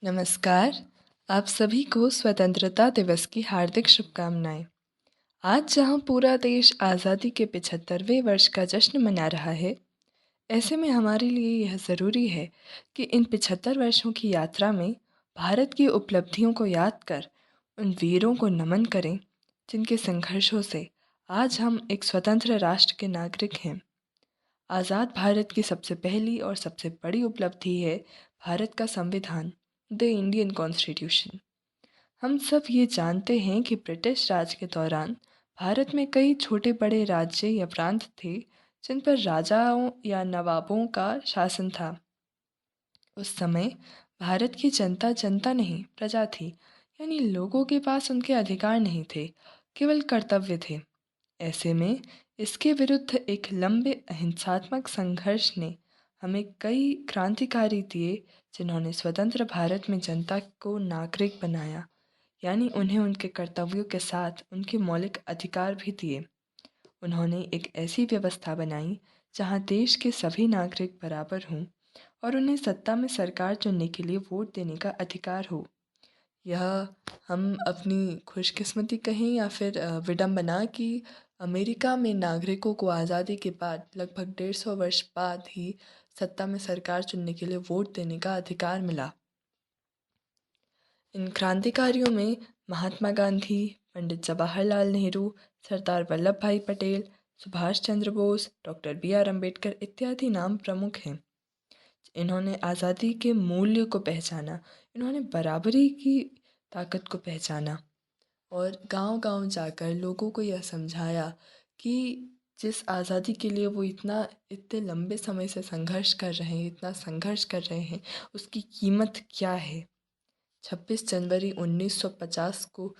नमस्कार। आप सभी को स्वतंत्रता दिवस की हार्दिक शुभकामनाएँ। आज जहाँ पूरा देश आज़ादी के 75वें वर्ष का जश्न मना रहा है, ऐसे में हमारे लिए यह ज़रूरी है कि इन 75 वर्षों की यात्रा में भारत की उपलब्धियों को याद कर उन वीरों को नमन करें, जिनके संघर्षों से आज हम एक स्वतंत्र राष्ट्र के नागरिक हैं। आज़ाद भारत की सबसे पहली और सबसे बड़ी उपलब्धि है भारत का संविधान, द इंडियन कॉन्स्टिट्यूशन। हम सब ये जानते हैं कि ब्रिटिश राज के दौरान भारत में कई छोटे बड़े राज्य या प्रांत थे जिन पर राजाओं या नवाबों का शासन था। उस समय भारत की जनता जनता नहीं प्रजा थी, यानी लोगों के पास उनके अधिकार नहीं थे, केवल कर्तव्य थे। ऐसे में इसके विरुद्ध एक लंबे अहिंसात्मक संघर्ष ने हमें कई क्रांतिकारी दिए, जिन्होंने स्वतंत्र भारत में जनता को नागरिक बनाया, यानी उन्हें उनके कर्तव्यों के साथ उनके मौलिक अधिकार भी दिए। उन्होंने एक ऐसी व्यवस्था बनाई जहां देश के सभी नागरिक बराबर हों और उन्हें सत्ता में सरकार चुनने के लिए वोट देने का अधिकार हो। यह हम अपनी खुशकिस्मती कहें या फिर विडंबना कि अमेरिका में नागरिकों को आज़ादी के बाद लगभग 150 वर्ष बाद ही सत्ता में सरकार चुनने के लिए वोट देने का अधिकार मिला। इन क्रांतिकारियों में महात्मा गांधी, पंडित जवाहरलाल नेहरू, सरदार वल्लभ भाई पटेल, सुभाष चंद्र बोस, डॉक्टर बी.आर. अम्बेडकर इत्यादि नाम प्रमुख हैं। इन्होंने आज़ादी के मूल्य को पहचाना, इन्होंने बराबरी की ताकत को पहचाना और गांव-गांव जाकर लोगों को यह समझाया कि जिस आज़ादी के लिए वो इतने लंबे समय से संघर्ष कर रहे हैं, इतना संघर्ष कर रहे हैं, उसकी कीमत क्या है। 26 जनवरी 1950 को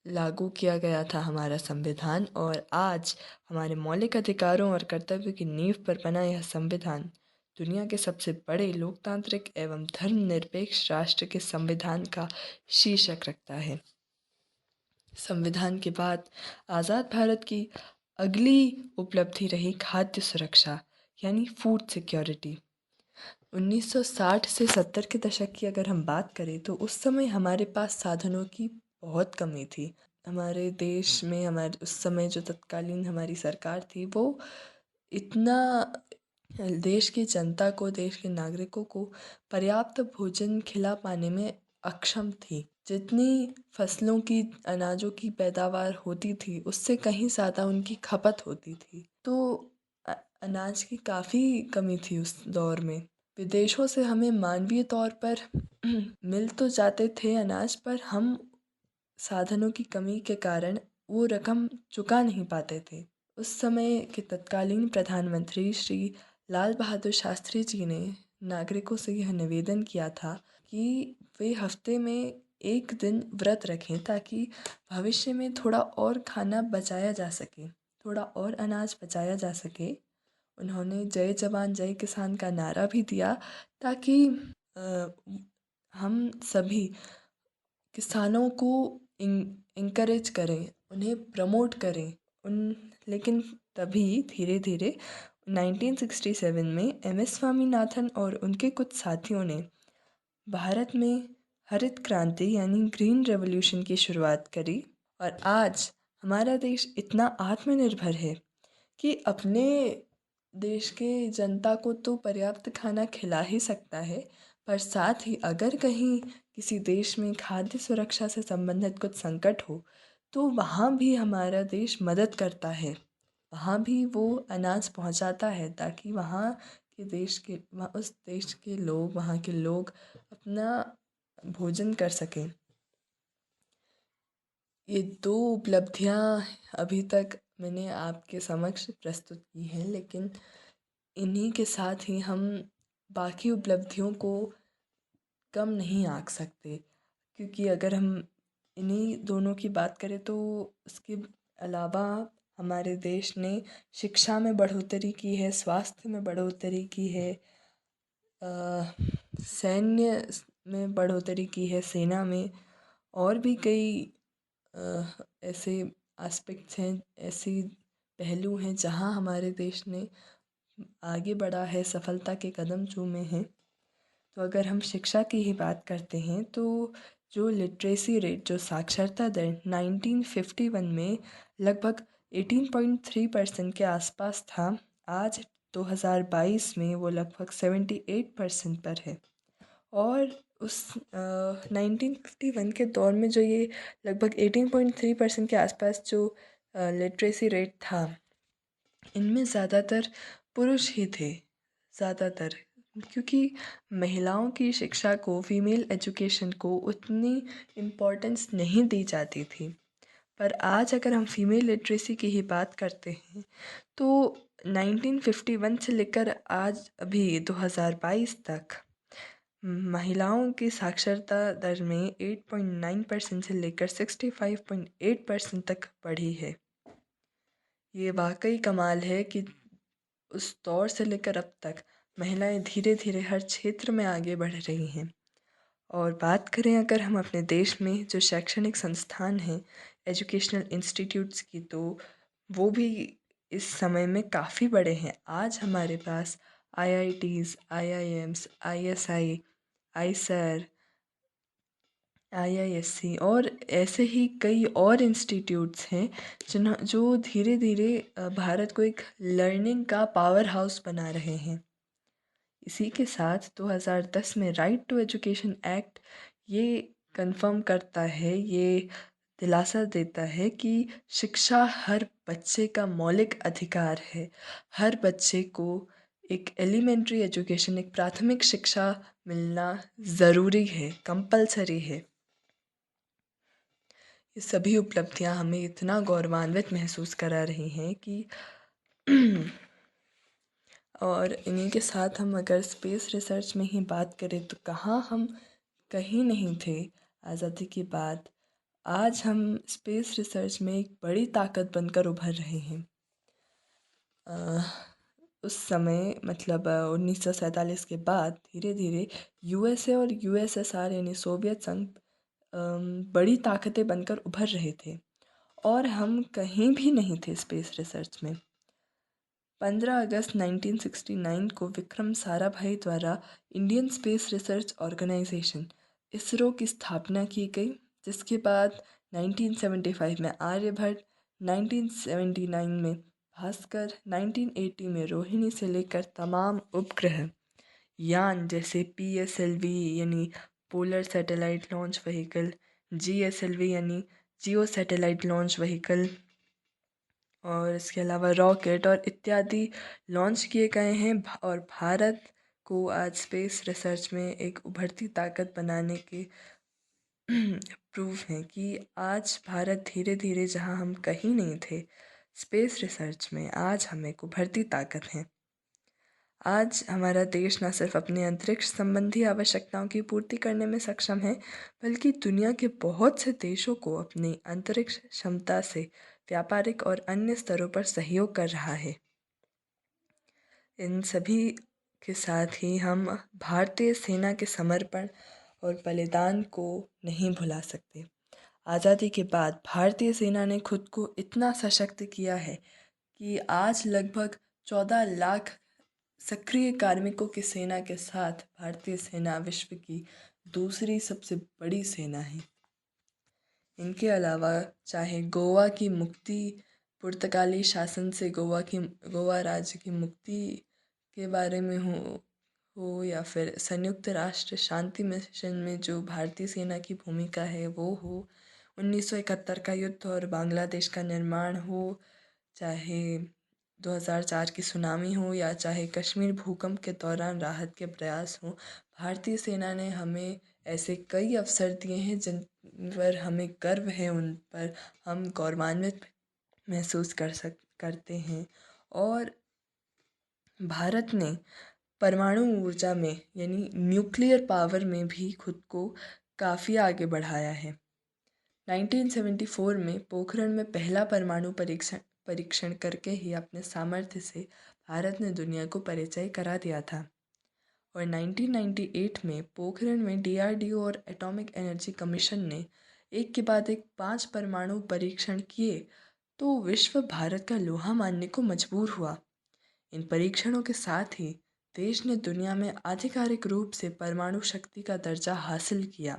लागू किया गया था हमारा संविधान और आज हमारे मौलिक अधिकारों और कर्तव्य की नींव पर बना यह संविधान दुनिया के सबसे बड़े लोकतांत्रिक एवं धर्मनिरपेक्ष राष्ट्र के संविधान का शीर्षक रखता है। संविधान के बाद आज़ाद भारत की अगली उपलब्धि रही खाद्य सुरक्षा, यानी फूड सिक्योरिटी। 1960 से 70 के दशक की अगर हम बात करें तो उस समय हमारे पास साधनों की बहुत कमी थी। हमारे देश में हमारे उस समय जो तत्कालीन हमारी सरकार थी वो इतना देश की जनता को, देश के नागरिकों को पर्याप्त भोजन खिला पाने में अक्षम थी। जितनी फसलों की, अनाजों की पैदावार होती थी उससे कहीं ज़्यादा उनकी खपत होती थी। तो अनाज की काफ़ी कमी थी उस दौर में। विदेशों से हमें मानवीय तौर पर मिल तो जाते थे अनाज, पर हम साधनों की कमी के कारण वो रकम चुका नहीं पाते थे। उस समय के तत्कालीन प्रधानमंत्री श्री लाल बहादुर शास्त्री जी ने नागरिकों से यह निवेदन किया था कि वे हफ्ते में एक दिन व्रत रखें ताकि भविष्य में थोड़ा और खाना बचाया जा सके, थोड़ा और अनाज बचाया जा सके। उन्होंने जय जवान जय किसान का नारा भी दिया ताकि अ, हम सभी किसानों को इंकरेज करें, उन्हें प्रमोट करें। उन लेकिन तभी धीरे धीरे 1967 में एम.एस. स्वामीनाथन और उनके कुछ साथियों ने भारत में हरित क्रांति यानी ग्रीन रेवोल्यूशन की शुरुआत करी और आज हमारा देश इतना आत्मनिर्भर है कि अपने देश के जनता को तो पर्याप्त खाना खिला ही सकता है, पर साथ ही अगर कहीं किसी देश में खाद्य सुरक्षा से संबंधित कुछ संकट हो तो वहाँ भी हमारा देश मदद करता है। वहाँ भी वो अनाज पहुँचाता है ताकि उस देश के लोग, वहाँ के लोग अपना भोजन कर सकें। ये दो उपलब्धियाँ अभी तक मैंने आपके समक्ष प्रस्तुत की हैं, लेकिन इन्हीं के साथ ही हम बाकी उपलब्धियों को कम नहीं आंक सकते, क्योंकि अगर हम इन्हीं दोनों की बात करें तो उसके अलावा हमारे देश ने शिक्षा में बढ़ोतरी की है, स्वास्थ्य में बढ़ोतरी की है, सैन्य में बढ़ोतरी की है, सेना में और भी कई ऐसे एस्पेक्ट्स हैं, ऐसी पहलू हैं जहाँ हमारे देश ने आगे बढ़ा है, सफलता के कदम चूमे हैं। तो अगर हम शिक्षा की ही बात करते हैं तो जो लिटरेसी रेट, जो साक्षरता दर 1951 में लगभग 18.3% के आसपास था, आज 2022 में वो लगभग 78% पर है। और उस 1951 के दौर में जो ये लगभग 18.3% के आसपास जो लिटरेसी रेट था, इनमें ज़्यादातर पुरुष ही थे, ज़्यादातर, क्योंकि महिलाओं की शिक्षा को, फीमेल एजुकेशन को उतनी इम्पोर्टेंस नहीं दी जाती थी। पर आज अगर हम फीमेल लिटरेसी की ही बात करते हैं तो 1951 से लेकर आज अभी 2022 तक महिलाओं की साक्षरता दर में 8.9% से लेकर 65.8% तक बढ़ी है। ये वाकई कमाल है कि उस दौर से लेकर अब तक महिलाएं धीरे धीरे हर क्षेत्र में आगे बढ़ रही हैं। और बात करें अगर हम अपने देश में जो शैक्षणिक संस्थान हैं, एजुकेशनल इंस्टीट्यूट्स की, तो वो भी इस समय में काफ़ी बड़े हैं। आज हमारे पास IITs, IIMs, ISI, IISER, IISc और ऐसे ही कई और इंस्टीट्यूट्स हैं जो धीरे धीरे भारत को एक लर्निंग का पावर हाउस बना रहे हैं। इसी के साथ 2010 में राइट टू एजुकेशन एक्ट ये कंफर्म करता है, ये दिलासा देता है कि शिक्षा हर बच्चे का मौलिक अधिकार है। हर बच्चे को एक एलिमेंट्री एजुकेशन, एक प्राथमिक शिक्षा मिलना ज़रूरी है, कंपलसरी है। ये सभी उपलब्धियां हमें इतना गौरवान्वित महसूस करा रही हैं कि और इन्हीं के साथ हम अगर स्पेस रिसर्च में ही बात करें तो कहाँ हम कहीं नहीं थे आज़ादी के बाद। आज हम स्पेस रिसर्च में एक बड़ी ताकत बनकर उभर रहे हैं। उस समय मतलब 1947 के बाद धीरे धीरे यूएसए और यूएसएसआर यानी सोवियत संघ बड़ी ताकतें बनकर उभर रहे थे और हम कहीं भी नहीं थे स्पेस रिसर्च में। 15 अगस्त 1969 को विक्रम साराभाई द्वारा Indian space research organisation ISRO की स्थापना की गई, जिसके बाद 1975 में आर्यभट्ट, 1979 में भास्कर, 1980 में रोहिणी से लेकर तमाम उपग्रह यान जैसे PSLV यानी polar satellite launch vehicle, GSLV यानी जियो सैटेलाइट लॉन्च व्हीकल और इसके अलावा रॉकेट और इत्यादि लॉन्च किए गए हैं और भारत को आज स्पेस रिसर्च में एक उभरती ताकत बनाने के प्रूफ हैं कि आज भारत धीरे धीरे, जहां हम कहीं नहीं थे स्पेस रिसर्च में, आज हम एक उभरती ताकत हैं। आज हमारा देश न सिर्फ अपने अंतरिक्ष संबंधी आवश्यकताओं की पूर्ति करने में सक्षम है, बल्कि दुनिया के बहुत से देशों को अपनी अंतरिक्ष क्षमता से व्यापारिक और अन्य स्तरों पर सहयोग कर रहा है। इन सभी के साथ ही हम भारतीय सेना के समर्पण और बलिदान को नहीं भुला सकते। आज़ादी के बाद भारतीय सेना ने खुद को इतना सशक्त किया है कि आज लगभग 14 लाख सक्रिय कार्मिकों की सेना के साथ भारतीय सेना विश्व की दूसरी सबसे बड़ी सेना है। इनके अलावा चाहे गोवा की मुक्ति, पुर्तगाली शासन से गोवा राज्य की मुक्ति के बारे में हो या फिर संयुक्त राष्ट्र शांति मिशन में जो भारतीय सेना की भूमिका है वो हो, 1971 का युद्ध और बांग्लादेश का निर्माण हो, चाहे 2004 की सुनामी हो या चाहे कश्मीर भूकंप के दौरान राहत के प्रयास हों, भारतीय सेना ने हमें ऐसे कई अवसर दिए हैं जिन पर हमें गर्व है, उन पर हम गौरवान्वित महसूस करते हैं। और भारत ने परमाणु ऊर्जा में यानी न्यूक्लियर पावर में भी खुद को काफ़ी आगे बढ़ाया है। 1974 में पोखरण में पहला परमाणु परीक्षण करके ही अपने सामर्थ्य से भारत ने दुनिया को परिचय करा दिया था। और 1998 में पोखरण में DRDO और एटॉमिक एनर्जी कमीशन ने एक के बाद एक 5 परमाणु परीक्षण किए तो विश्व भारत का लोहा मानने को मजबूर हुआ। इन परीक्षणों के साथ ही देश ने दुनिया में आधिकारिक रूप से परमाणु शक्ति का दर्जा हासिल किया।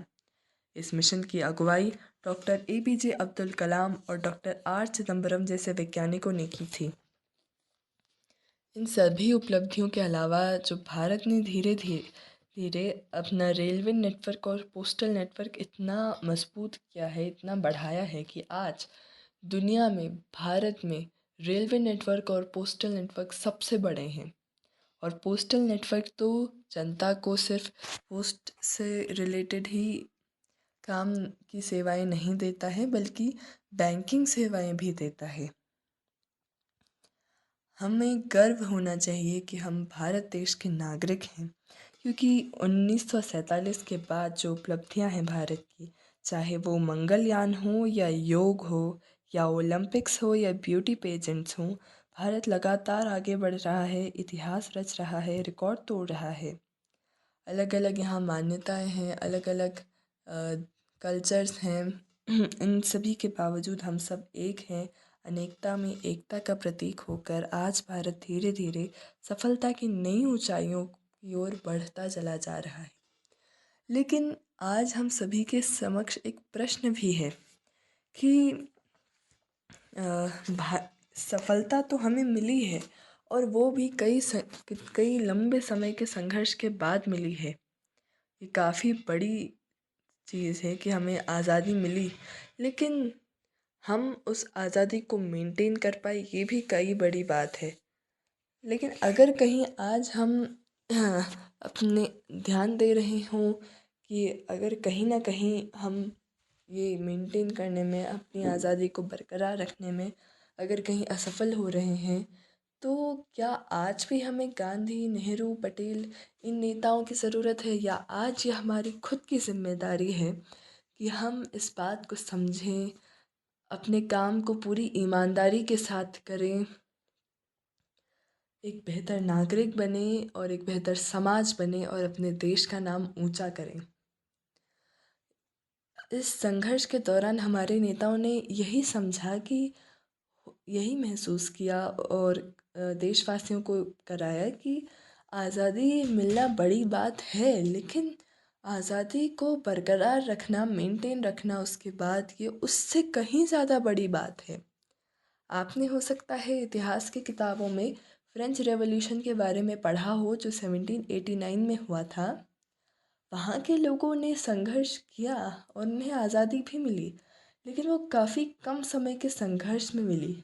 इस मिशन की अगुवाई डॉक्टर APJ अब्दुल कलाम और डॉक्टर R चिदम्बरम जैसे वैज्ञानिकों ने की थी। इन सभी उपलब्धियों के अलावा जो भारत ने धीरे धीरे धीरे अपना रेलवे नेटवर्क और पोस्टल नेटवर्क इतना मजबूत किया है, इतना बढ़ाया है कि आज दुनिया में भारत में रेलवे नेटवर्क और पोस्टल नेटवर्क सबसे बड़े हैं। और पोस्टल नेटवर्क तो जनता को सिर्फ पोस्ट से रिलेटेड ही काम की सेवाएं नहीं देता है, बल्कि बैंकिंग सेवाएं भी देता है। हमें गर्व होना चाहिए कि हम भारत देश के नागरिक हैं, क्योंकि 1947 के बाद जो उपलब्धियां हैं भारत की, चाहे वो मंगलयान हो या योग हो या ओलंपिक्स हो या ब्यूटी पेजेंट्स हो, भारत लगातार आगे बढ़ रहा है, इतिहास रच रहा है, रिकॉर्ड तोड़ रहा है। अलग अलग यहाँ मान्यताएं हैं, अलग अलग कल्चर्स हैं। इन सभी के बावजूद हम सब एक हैं। अनेकता में एकता का प्रतीक होकर आज भारत धीरे धीरे सफलता की नई ऊंचाइयों की ओर बढ़ता चला जा रहा है। लेकिन आज हम सभी के समक्ष एक प्रश्न भी है कि सफलता तो हमें मिली है, और वो भी कई लंबे समय के संघर्ष के बाद मिली है। ये काफ़ी बड़ी चीज़ है कि हमें आज़ादी मिली, लेकिन हम उस आज़ादी को मेंटेन कर पाए, ये भी कई बड़ी बात है। लेकिन अगर कहीं आज हम अपने ध्यान दे रहे हों कि अगर कहीं ना कहीं हम ये मेंटेन करने में, अपनी आज़ादी को बरकरार रखने में अगर कहीं असफल हो रहे हैं, तो क्या आज भी हमें गांधी, नेहरू, पटेल इन नेताओं की ज़रूरत है, या आज ये हमारी खुद की जिम्मेदारी है कि हम इस बात को समझें, अपने काम को पूरी ईमानदारी के साथ करें, एक बेहतर नागरिक बने और एक बेहतर समाज बने और अपने देश का नाम ऊंचा करें। इस संघर्ष के दौरान हमारे नेताओं ने यही समझा कि यही महसूस किया और देशवासियों को कराया कि आज़ादी मिलना बड़ी बात है, लेकिन आज़ादी को बरकरार रखना, मेंटेन रखना उसके बाद, ये उससे कहीं ज़्यादा बड़ी बात है। आपने हो सकता है इतिहास की किताबों में फ्रेंच रेवोल्यूशन के बारे में पढ़ा हो, जो 1789 में हुआ था। वहाँ के लोगों ने संघर्ष किया और उन्हें आज़ादी भी मिली, लेकिन वो काफ़ी कम समय के संघर्ष में मिली।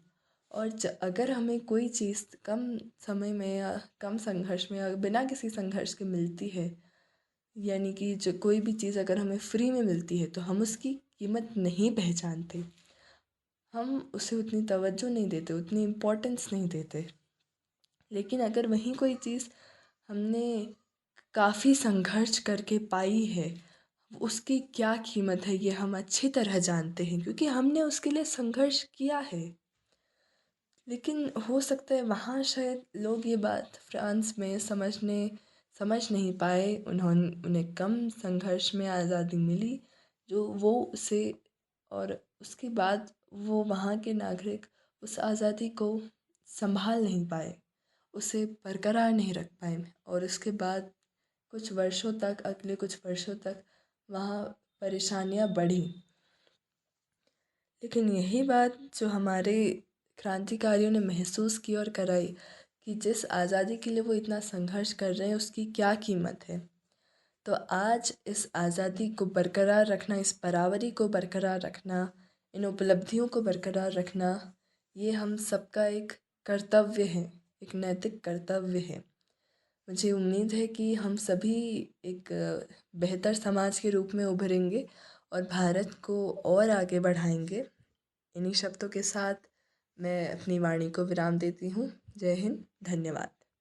और अगर हमें कोई चीज़ कम समय में या कम संघर्ष में या बिना किसी संघर्ष के मिलती है, यानी कि जो कोई भी चीज़ अगर हमें फ्री में मिलती है, तो हम उसकी कीमत नहीं पहचानते, हम उसे उतनी तवज्जो नहीं देते, उतनी इम्पोर्टेंस नहीं देते। लेकिन अगर वहीं कोई चीज़ हमने काफ़ी संघर्ष करके पाई है, उसकी क्या कीमत है ये हम अच्छी तरह जानते हैं, क्योंकि हमने उसके लिए संघर्ष किया है। लेकिन हो सकता है वहाँ शायद लोग ये बात फ्रांस में समझ नहीं पाए, उन्हें कम संघर्ष में आज़ादी मिली, जो वो उसे, और उसके बाद वो वहाँ के नागरिक उस आज़ादी को संभाल नहीं पाए, उसे बरकरार नहीं रख पाए, और उसके बाद अगले कुछ वर्षों तक वहाँ परेशानियाँ बढ़ी। लेकिन यही बात जो हमारे क्रांतिकारियों ने महसूस की और कराई कि जिस आज़ादी के लिए वो इतना संघर्ष कर रहे हैं, उसकी क्या कीमत है। तो आज इस आज़ादी को बरकरार रखना, इस बराबरी को बरकरार रखना, इन उपलब्धियों को बरकरार रखना, ये हम सबका एक कर्तव्य है, एक नैतिक कर्तव्य है। मुझे उम्मीद है कि हम सभी एक बेहतर समाज के रूप में उभरेंगे और भारत को और आगे बढ़ाएंगे। इन्हीं शब्दों के साथ मैं अपनी वाणी को विराम देती हूँ। जय हिंद, धन्यवाद।